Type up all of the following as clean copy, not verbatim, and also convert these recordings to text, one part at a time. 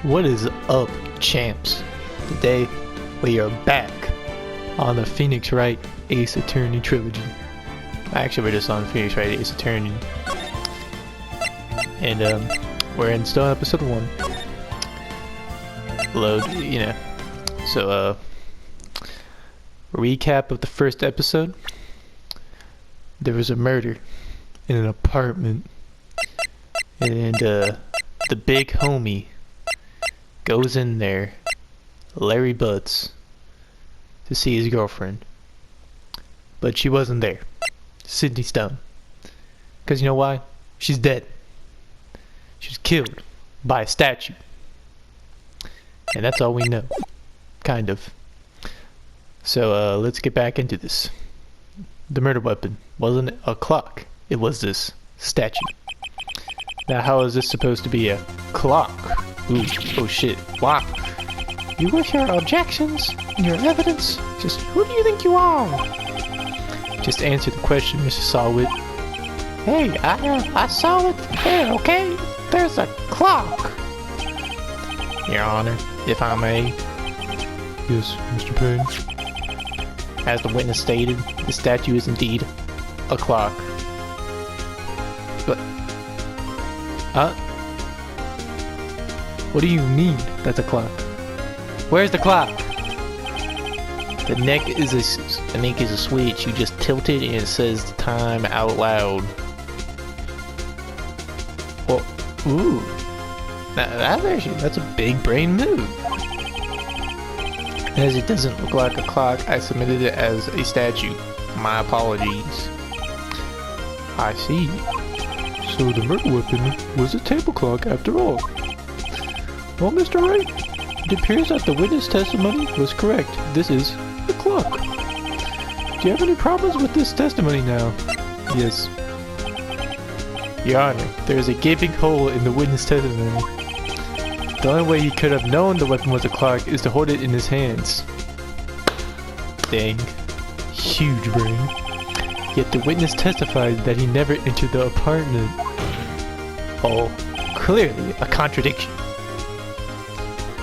What is up, champs? Today we are back on the Phoenix Wright Ace Attorney trilogy. Actually, we're just on Phoenix Wright Ace Attorney, and we're in still on episode 1. Load, you know. So recap of the first episode. There was a murder in an apartment, and the big homie goes in there, Larry Butts, to see his girlfriend. But she wasn't there. Sydney Stone. Because you know why? She's dead. She was killed by a statue. And that's all we know. Kind of. So let's get back into this. The murder weapon wasn't a clock. It was this statue. Now how is this supposed to be a clock? Ooh, oh shit. Wow. You with your objections and your evidence? Just who do you think you are? Just answer the question, Mr. Sawit. Hey, I saw it there, okay? There's a clock. Your Honor, if I may. Yes, Mr. Payne. As the witness stated, the statue is indeed a clock. But, what do you mean that's a clock? Where's the clock? The neck is a switch. You just tilt it and it says the time out loud. Well, ooh. That's a big brain move. As it doesn't look like a clock, I submitted it as a statue. My apologies. I see. So the murder weapon was a table clock after all. Well, Mr. Wright, it appears that the witness testimony was correct. This is the clock. Do you have any problems with this testimony now? Yes. Your Honor, there is a gaping hole in the witness testimony. The only way he could have known the weapon was a clock is to hold it in his hands. Dang. Huge brain. Yet the witness testified that he never entered the apartment. Oh, clearly a contradiction.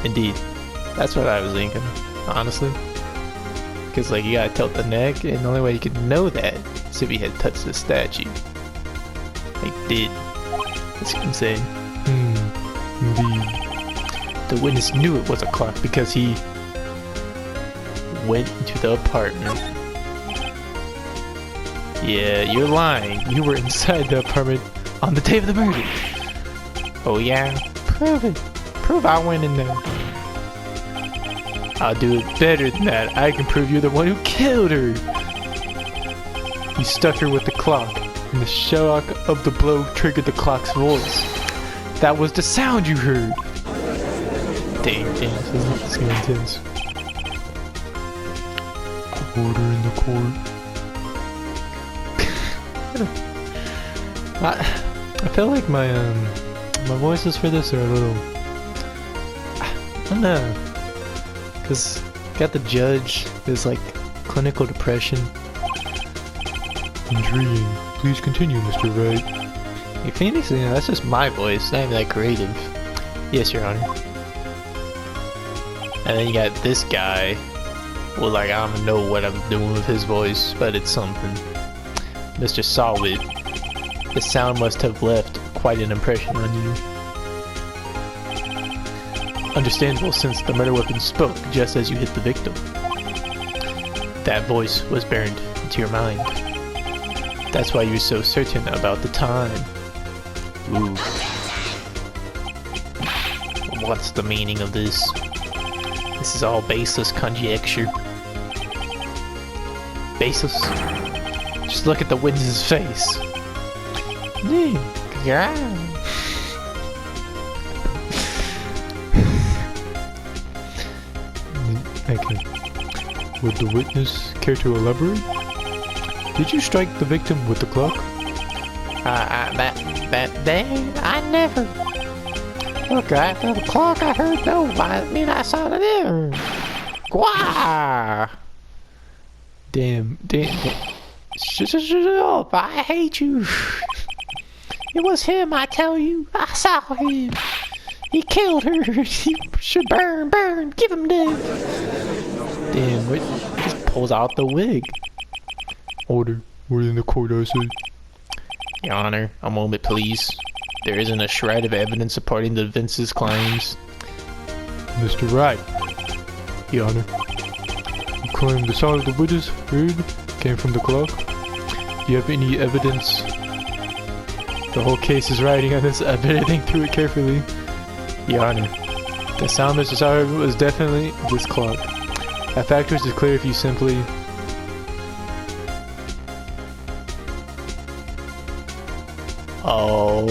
Indeed. That's what I was thinking, honestly. Because, like, you gotta tilt the neck, and the only way you could know that is if he had touched the statue. Like, did. That's insane. Indeed. The witness knew it was a clock because he went into the apartment. Yeah, you're lying. You were inside the apartment on the day of the murder. Oh yeah? Prove it. Prove I went in there. I'll do it better than that. I can prove you're the one who killed her. You stuck her with the clock, and the shock of the blow triggered the clock's voice. That was the sound you heard. Dang, this is getting intense. Order in the court. I feel like my voices for this are a little, I don't know, cause got the judge is like clinical depression. Intriguing. Please continue, Mr. Wright. Hey Phoenix, you know, that's just my voice, not even that creative. Yes, Your Honor. And then you got this guy, well, like, I don't even know what I'm doing with his voice, but it's something. Mr. Solid. The sound must have left quite an impression on you. Understandable, since the murder weapon spoke just as you hit the victim. That voice was burned into your mind. That's why you're so certain about the time. Ooh. What's the meaning of this? This is all baseless conjecture. Baseless? Just look at the witness's face. Yeah. Okay. Would the witness care to elaborate? Did you strike the victim with the clock? That day, I never. Look, the clock I heard, no, I mean I saw it there. Gwah! Damn. Shut up, I hate you. It was him, I tell you. I saw him. He killed her. He should burn, burn, give him death. Damn, what? Just pulls out the wig. Order in the court, I say. Your Honor, a moment please. There isn't a shred of evidence supporting the Vince's claims. Mr. Wright. Your Honor. You claim the sound of the witness heard came from the clock. Do you have any evidence? The whole case is riding on this. I better think through it carefully. Your Honor, the sound Mr. Sauer was definitely this clock. That fact is clear if you simply... Oh...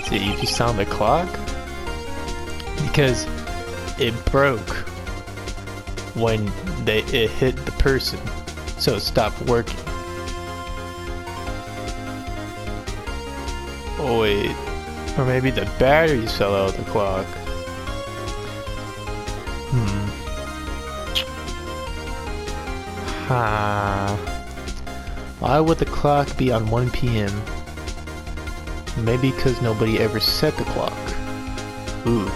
See, if you sound the clock, because it broke when it hit the person, so it stopped working. Oh wait, or maybe the batteries fell out of the clock. Why would the clock be on 1 p.m.? Maybe because nobody ever set the clock. Ooh.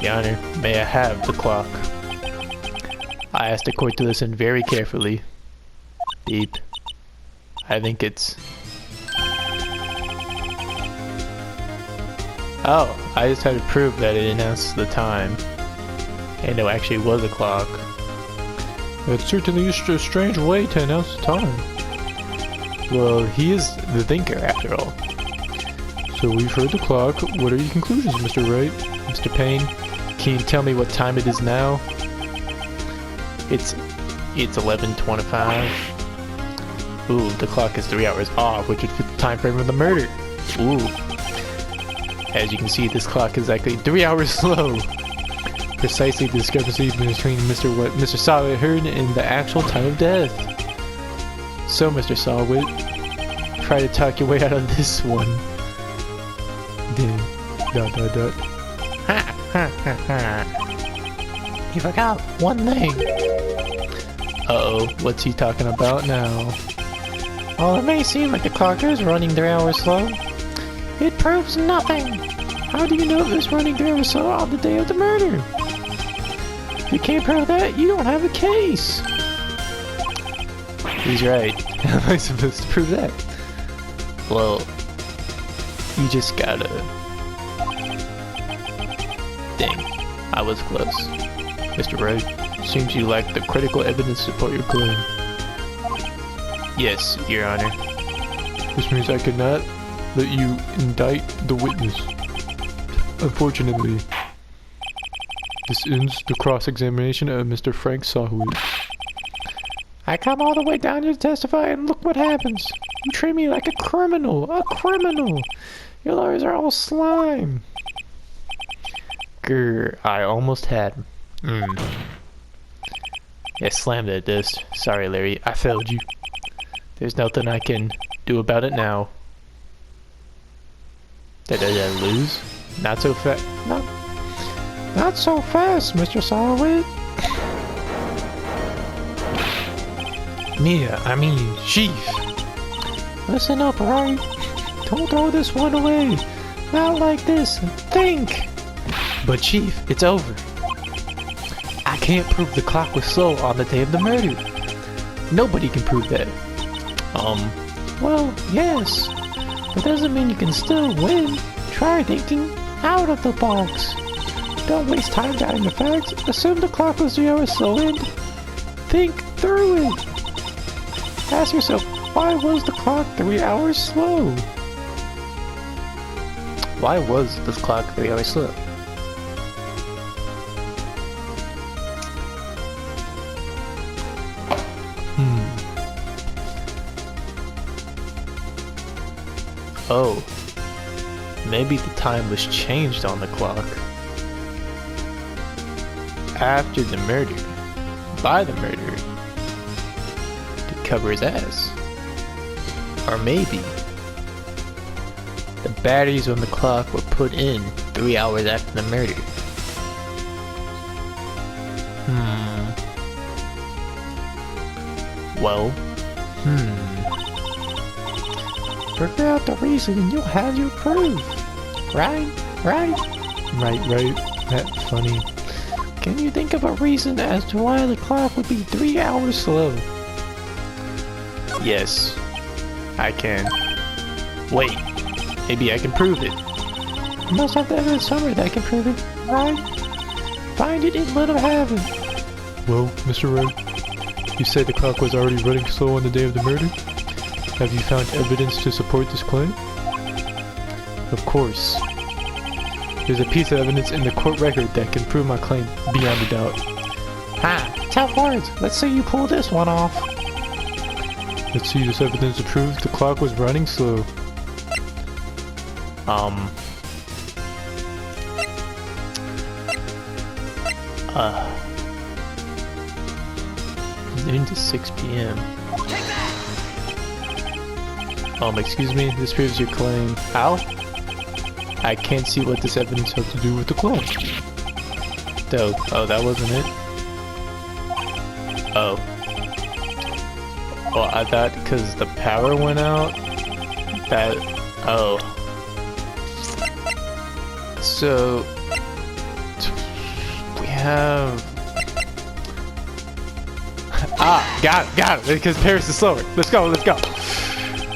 Your Honor, may I have the clock? I asked the court to listen very carefully. Beep. I think it's... Oh, I just had to prove that it announced the time. And it actually was a clock. That's certainly a strange way to announce the time. Well, he is the thinker after all. So we've heard the clock. What are your conclusions, Mr. Wright? Mr. Payne, can you tell me what time it is now? It's 11:25. Ooh, the clock is 3 hours off, which would fit the time frame of the murder. Ooh. As you can see, this clock is actually 3 hours slow. Precisely the discrepancy between Mr. Sawit heard and the actual time of death. So, Mr. Sawit, try to talk your way out of this one. Then, ... Ha ha ha ha. You forgot one thing. Uh-oh, what's he talking about now? While it may seem like the clock is running 3 hours slow, it proves nothing. How do you know it was running 3 hours slow on the day of the murder? If you can't prove that, you don't have a case. He's right. How am I supposed to prove that? Well, you just gotta... Dang, I was close. Mr. Wright, seems you lack the critical evidence to support your claim. Yes, Your Honor. This means I cannot let you indict the witness. Unfortunately, this ends the cross-examination of Mr. Frank Sawit. I come all the way down here to testify, and look what happens. You treat me like a criminal. A criminal. Your lawyers are all slime. Grr, I almost had him. Yeah, slammed at this. Sorry, Larry, I failed you. There's nothing I can do about it now. Did I lose? Not so fast. Not so fast, Mr. Sawit. Mia, I mean, Chief. Listen up, Wright. Don't throw this one away. Not like this. Think. But Chief, it's over. I can't prove the clock was slow on the day of the murder. Nobody can prove that. Well, yes. But doesn't mean you can still win. Try thinking out of the box. Don't waste time doubting the facts. Assume the clock was 3 hours slow and think through it. Ask yourself, why was the clock 3 hours slow? Why was this clock 3 hours slow? Oh, maybe the time was changed on the clock. After the murder, by the murderer, to cover his ass. Or maybe the batteries on the clock were put in 3 hours after the murder. Well, Figure out the reason and you'll have your proof. Right? Right? Right. That's funny. Can you think of a reason as to why the clock would be 3 hours slow? yes, I can. Wait, maybe I can prove it. You must have evidence somewhere that can prove it, right? Find it and let him have it. Well, Mr. Wright, you said the clock was already running slow on the day of the murder? Have you found evidence to support this claim? Of course. There's a piece of evidence in the court record that can prove my claim beyond a doubt. Ha! Tough words. Let's see you pull this one off. Let's see this evidence to prove the clock was running slow. Noon to 6 p.m. Excuse me, this proves your claim. How? I can't see what this evidence has to do with the clock. Oh, that wasn't it? Oh. Well, I thought because the power went out, oh. So, we have... got it, because Paris is slower. Let's go.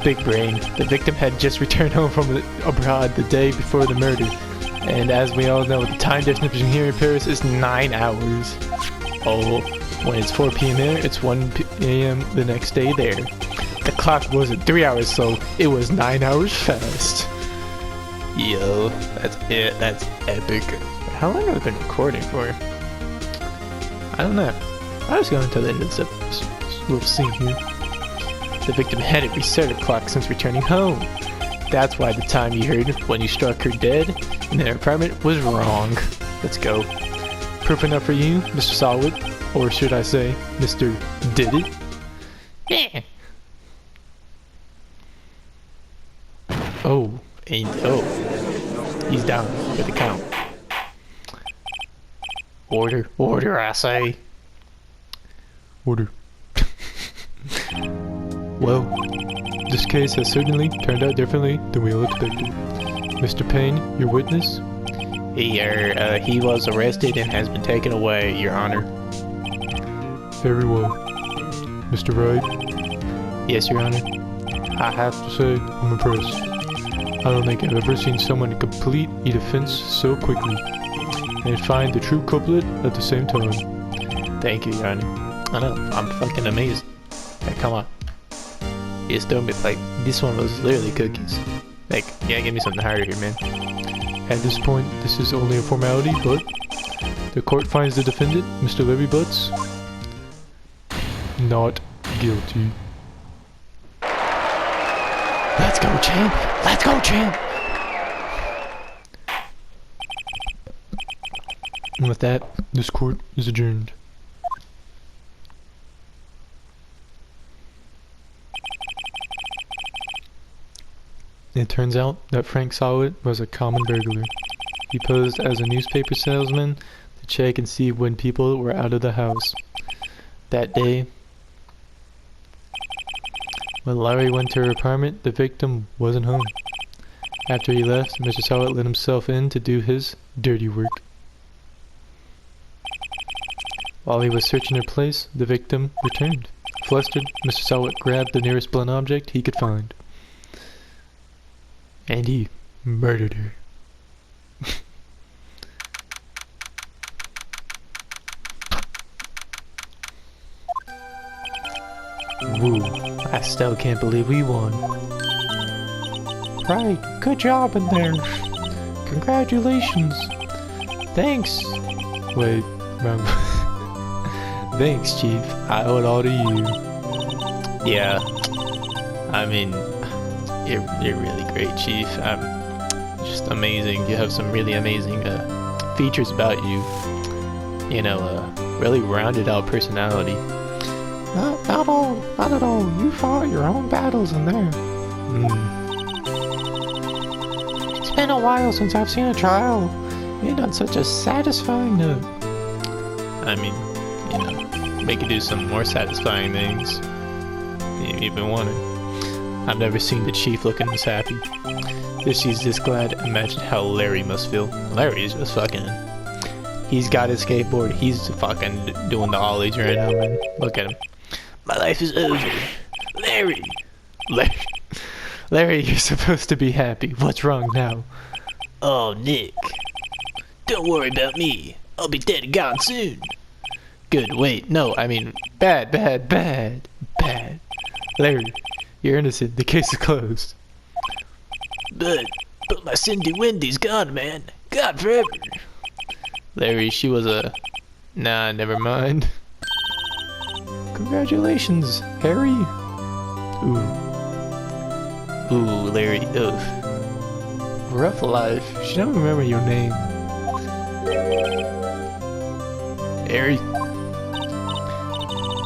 Big brain. The victim had just returned home from abroad the day before the murder. And as we all know, the time difference between here and Paris is 9 hours. Oh, when it's 4 p.m. there, it's 1 a.m. the next day there. The clock wasn't 3 hours slow, it was 9 hours fast. Yo, that's it. That's epic. How long have I been recording for? I don't know. I was going to the end of this little scene here. The victim hadn't restarted the clock since returning home. That's why the time you heard when you struck her dead in their apartment was wrong. Let's go. Proof enough for you, Mr. Solid? Or should I say, Mr. Did It? Yeah. Oh, he's down with the count. Order, I say. Order. Well, This case has certainly turned out differently than we all expected. Mr. Payne, your witness? he was arrested and has been taken away, Your Honor. Very well. Mr. Wright? Yes, Your Honor. I have to say, I'm impressed. I don't think I've ever seen someone complete a defense so quickly and find the true culprit at the same time. Thank you, Your Honor. I know, I'm fucking amazed. Hey, come on. You just don't be like, this one was literally cookies. Like, yeah, give me something harder here, man. At this point, this is only a formality, but the court finds the defendant, Mr. Larry Butts, not guilty. Let's go, champ! Let's go, champ! And with that, this court is adjourned. It turns out that Frank Solid was a common burglar. He posed as a newspaper salesman to check and see when people were out of the house. That day, when Larry went to her apartment, the victim wasn't home. After he left, Mr. Solid let himself in to do his dirty work. While he was searching her place, the victim returned. Flustered, Mr. Solid grabbed the nearest blunt object he could find. And he murdered her. Woo, I still can't believe we won. Right, good job in there. Congratulations. Thanks. Wait, Thanks, Chief. I owe it all to you. Yeah, I mean, you're really great, Chief. Just amazing. You have some really amazing features about you. You know, really rounded out personality. Not at all. You fought your own battles in there. It's been a while since I've seen a trial end on such a satisfying note. I mean, you know, we could do some more satisfying things. You've been wondering. I've never seen the chief looking this happy. If she's this glad, imagine how Larry must feel. Larry is just fucking... He's got his skateboard. He's fucking doing the ollies right now, man. Look at him. My life is over. Larry! Larry, you're supposed to be happy. What's wrong now? Oh, Nick. Don't worry about me. I'll be dead and gone soon. Good, wait, no, I mean, bad. Larry, you're innocent. The case is closed. But my Cindy Wendy's gone, man. Gone forever. Larry, she was a... Nah, never mind. Congratulations, Harry. Ooh, Larry, ugh. Rough life. She don't remember your name. Harry?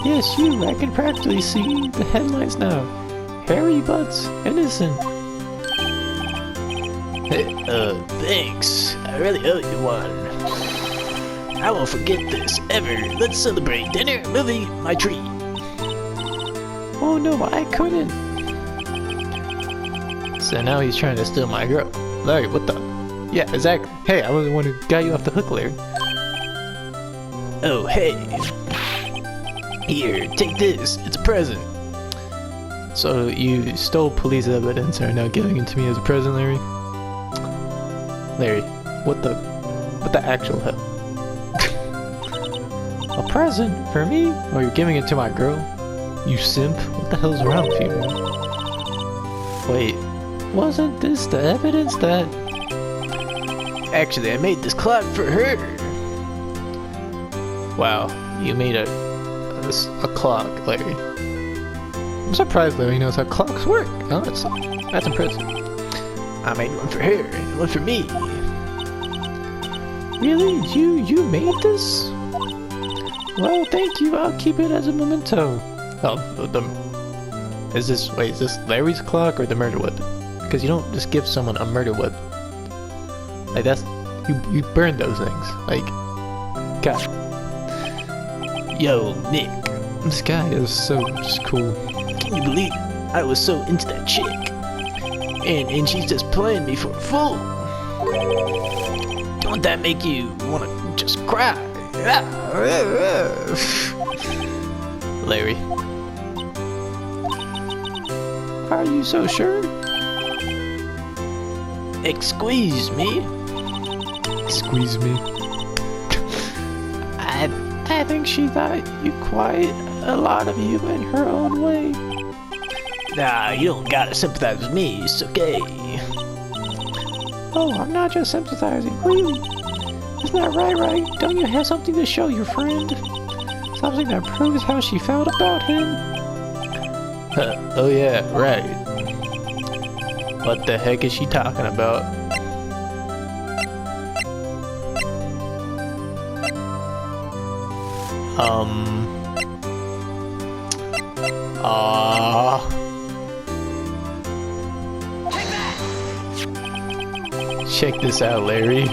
Yes, you. I can practically see the headlines now. Harry Butts, innocent. Thanks. I really owe you one. I won't forget this, ever. Let's celebrate. Dinner, movie, my treat. Oh no, I couldn't. So now he's trying to steal my girl. Larry, what the? Yeah, exactly. Hey, I was the one who got you off the hook, Larry. Oh, hey. Here, take this. It's a present. So you stole police evidence and are now giving it to me as a present, Larry? Larry, what the actual hell? A present for me? Oh, you're giving it to my girl? You simp? What the hell's wrong with you, man? Wait, wasn't this the evidence that... Actually, I made this clock for her. Wow, you made a clock, Larry. I'm surprised Larry knows how clocks work. Oh, that's impressive. I made one for her and one for me. Really? You made this? Well, thank you. I'll keep it as a memento. Oh, is this Larry's clock or the murder weapon? Because you don't just give someone a murder weapon. Like that's, you burn those things. Like, God. Yo, Nick. This guy is so just cool. Can you believe it? I was so into that chick. And she's just playing me for a fool. Don't that make you want to just cry? Larry. Are you so sure? Excuse me? Squeeze me. I think she thought you quite a lot of you in her own way. Nah, you don't gotta sympathize with me, it's okay. Oh, I'm not just sympathizing, really. Isn't that right? Don't you have something to show your friend? Something that proves how she felt about him? Oh yeah, right. What the heck is she talking about? Check this out, Larry.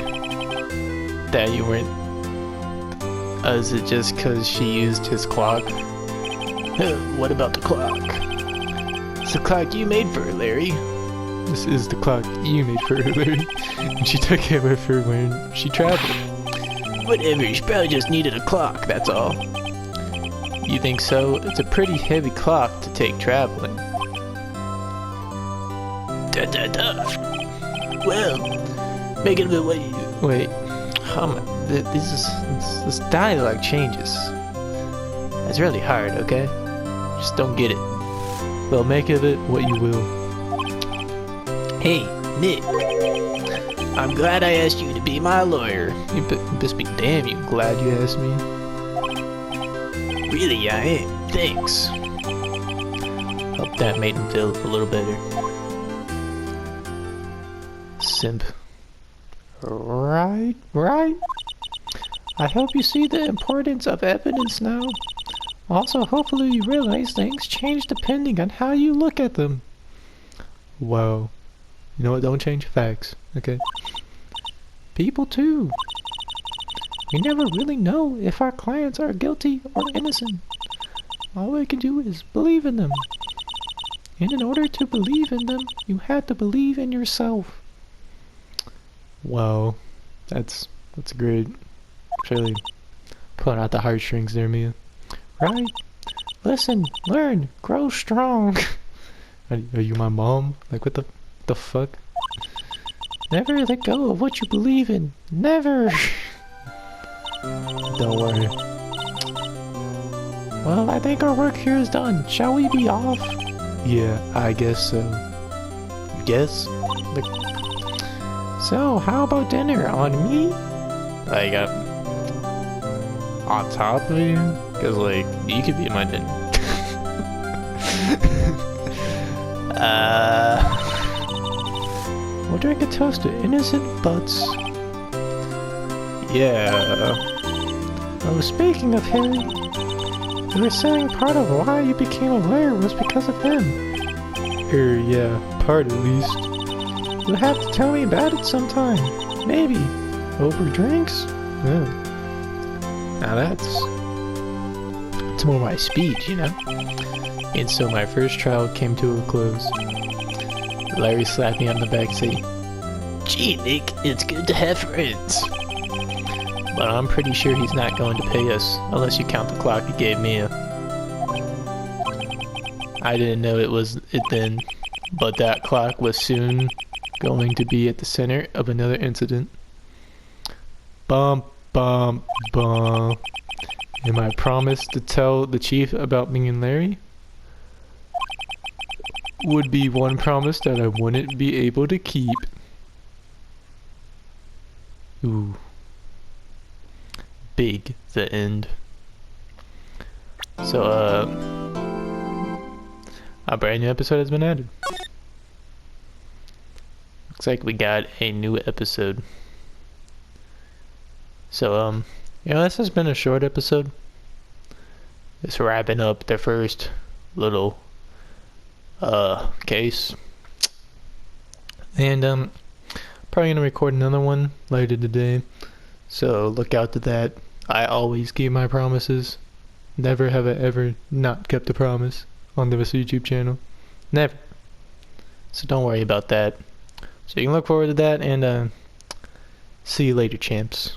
That you weren't... is it just because she used his clock? What about the clock? It's the clock you made for her, Larry. This is the clock you made for her, Larry. And she took it with her when she traveled. Whatever, she probably just needed a clock, that's all. You think so? It's a pretty heavy clock to take traveling. Well, make it a bit way. Wait, this dialogue changes. It's really hard, okay? Just don't get it. Well, make of it what you will. Hey, Nick. I'm glad I asked you to be my lawyer. You best be damn you glad you asked me. Really, I am. Thanks. Hope that made him feel a little better. Simp. Right. I hope you see the importance of evidence now. Also, hopefully you realize things change depending on how you look at them. Wow. You know what? Don't change facts, okay? People too. We never really know if our clients are guilty or innocent. All we can do is believe in them. And in order to believe in them, you had to believe in yourself. Wow, that's great. Really pulling out the heartstrings there, Mia. Right? Listen, learn, grow strong. Are you my mom? Like, what the fuck? Never let go of what you believe in. Never. Don't worry. Well, I think our work here is done. Shall we be off? Yeah, I guess so. You guess? So, how about dinner? On me? Like, on top of you? Because, like, you could be my dinner. We'll drink a toast to innocent butts. Yeah. Oh, speaking of Harry, you were saying part of why you became a lawyer was because of him. Yeah, part at least. You'll have to tell me about it sometime. Maybe. Over drinks? Yeah. Now it's more my speed, you know? And so my first trial came to a close. Larry slapped me on the back saying, "Gee, Nick, it's good to have friends." but I'm pretty sure he's not going to pay us, unless you count the clock he gave Mia. I didn't know it was it then, but that clock was soon going to be at the center of another incident. Bum, bum, bum. And my promise to tell the chief about me and Larry would be one promise that I wouldn't be able to keep. Ooh. Big, the end. So, a brand new episode has been added. Looks like we got a new episode. So, this has been a short episode. Just wrapping up the first little, case. And, probably gonna record another one later today. So, look out to that. I always keep my promises. Never have I ever not kept a promise on the YouTube channel. Never. So don't worry about that. So you can look forward to that, and see you later, champs.